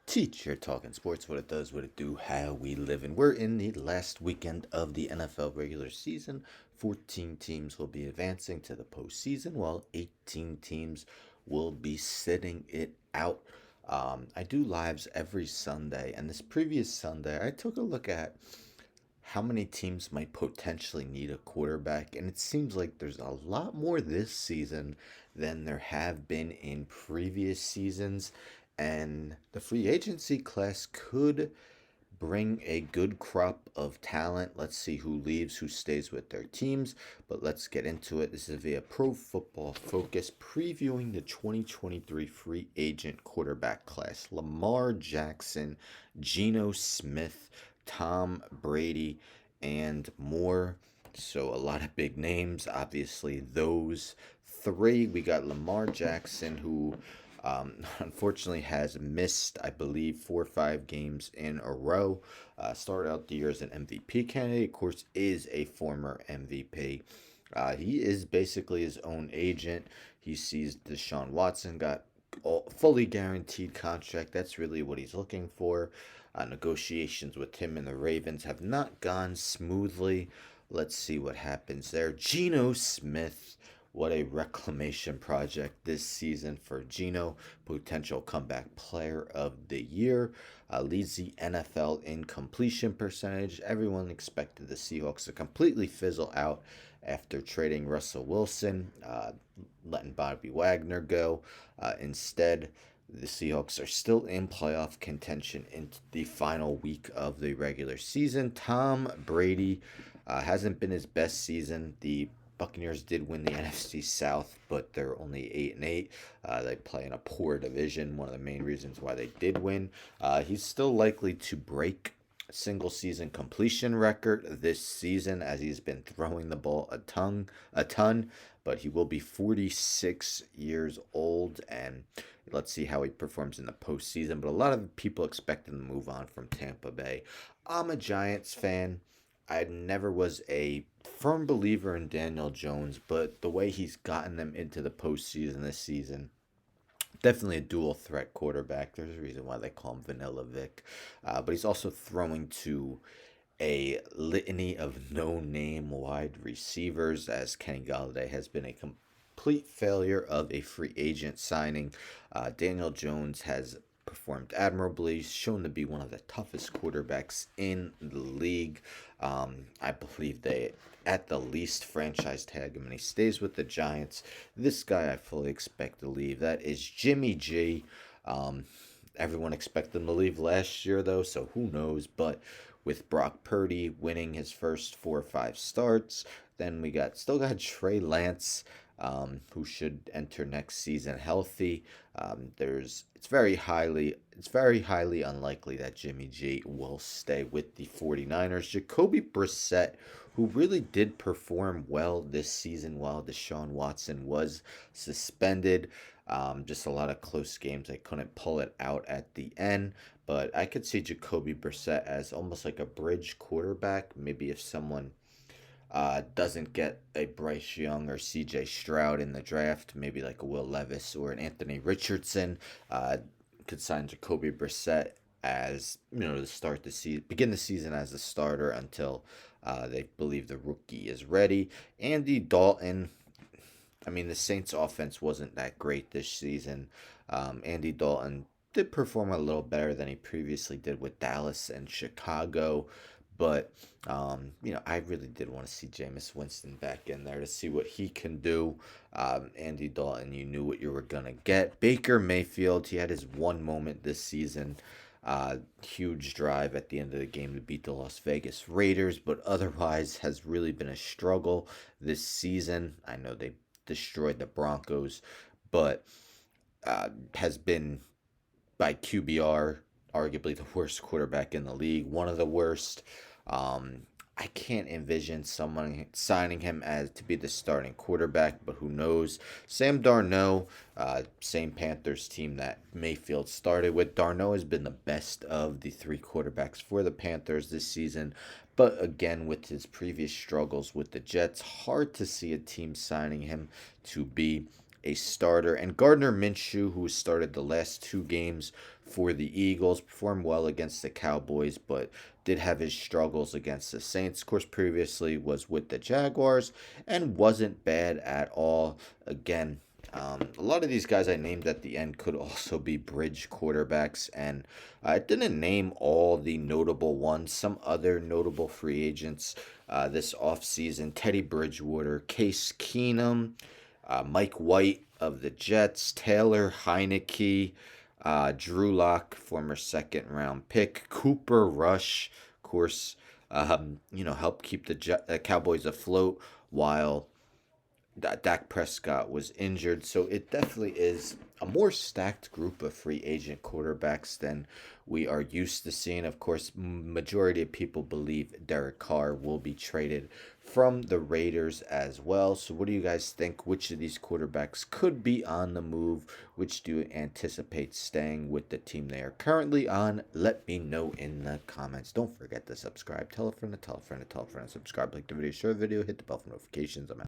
Teacher talking sports, what it does, what it do, how we live. And we're in the last weekend of the NFL regular season. 14 teams will be advancing to the postseason, while 18 teams will be sitting it out. I do lives every Sunday, and this previous Sunday, I took a look at how many teams might potentially need a quarterback, and it seems like there's a lot more this season than there have been in previous seasons. And the free agency class could bring a good crop of talent. Let's see who leaves, who stays with their teams. But let's get into it. This is via Pro Football Focus previewing the 2023 free agent quarterback class. Lamar Jackson, Geno Smith, Tom Brady, and more. So a lot of big names. Obviously, those three. We got Lamar Jackson, who unfortunately has missed, I believe, 4 or 5 games in a row. Started out the year as an MVP candidate. Of course, is a former MVP. He is basically his own agent. He sees Deshaun Watson got fully guaranteed contract. That's really what he's looking for. Negotiations with him and the Ravens have not gone smoothly. Let's see what happens there. Geno Smith. What a reclamation project this season for Geno, potential comeback player of the year. Leads the NFL in completion percentage. Everyone expected the Seahawks to completely fizzle out after trading Russell Wilson, letting Bobby Wagner go. Instead, the Seahawks are still in playoff contention into the final week of the regular season. Tom Brady hasn't been his best season. The Buccaneers did win the NFC South, but they're only 8-8. They play in a poor division. One of the main reasons why they did win. He's still likely to break single season completion record this season as he's been throwing the ball a ton, but he will be 46 years old, and let's see how he performs in the postseason. But a lot of people expect him to move on from Tampa Bay. I'm a Giants fan. I never was a firm believer in Daniel Jones, but the way he's gotten them into the postseason this season, definitely a dual threat quarterback. There's a reason why they call him Vanilla Vic. But he's also throwing to a litany of no name wide receivers, as Kenny Galladay has been a complete failure of a free agent signing. Daniel Jones has performed admirably, shown to be one of the toughest quarterbacks in the league. I believe they, at the least, franchise tag him, and he stays with the Giants. This guy I fully expect to leave. That is Jimmy G. Um, Everyone expected him to leave last year, though, so who knows? But with Brock Purdy winning his first 4 or 5 starts, then we still got Trey Lance, who should enter next season healthy. It's very highly unlikely that Jimmy G will stay with the 49ers. Jacoby Brissett, who really did perform well this season while Deshaun Watson was suspended. Just a lot of close games. They couldn't pull it out at the end. But I could see Jacoby Brissett as almost like a bridge quarterback. Maybe if someone doesn't get a Bryce Young or C.J. Stroud in the draft, maybe like a Will Levis or an Anthony Richardson, could sign Jacoby Brissett as to start the season, begin the season as a starter until they believe the rookie is ready. Andy Dalton. I mean, the Saints' offense wasn't that great this season. Andy Dalton did perform a little better than he previously did with Dallas and Chicago. But, I really did want to see Jameis Winston back in there to see what he can do. Andy Dalton, you knew what you were going to get. Baker Mayfield, he had his one moment this season. Huge drive at the end of the game to beat the Las Vegas Raiders, but otherwise has really been a struggle this season. I know they destroyed the Broncos, but has been by QBR arguably the worst quarterback in the league, one of the worst. I can't envision someone signing him as to be the starting quarterback, but who knows? Sam Darnold, same Panthers team that Mayfield started with. Darnold has been the best of the 3 quarterbacks for the Panthers this season, but again, with his previous struggles with the Jets, hard to see a team signing him to be a starter. And Gardner Minsh, who started the last two games for the Eagles, performed well against the Cowboys, but did have his struggles against the Saints. Of course, previously was with the Jaguars and wasn't bad at all. Again, a lot of these guys I named at the end could also be bridge quarterbacks, and I didn't name all the notable ones. Some other notable free agents this offseason: Teddy Bridgewater, Case Keenum, Mike White of the Jets, Taylor Heineke, Drew Lock, former second round pick, Cooper Rush, of course, helped keep the Cowboys afloat while Dak Prescott was injured. So it definitely is a more stacked group of free agent quarterbacks than we are used to seeing. Of course, majority of people believe Derek Carr will be traded from the Raiders as well. So what do you guys think? Which of these quarterbacks could be on the move? Which do you anticipate staying with the team they are currently on? Let me know in the comments. Don't forget to subscribe. Tell a friend to tell a friend to tell a friend to subscribe. Like the video, share the video, hit the bell for notifications. I'm out.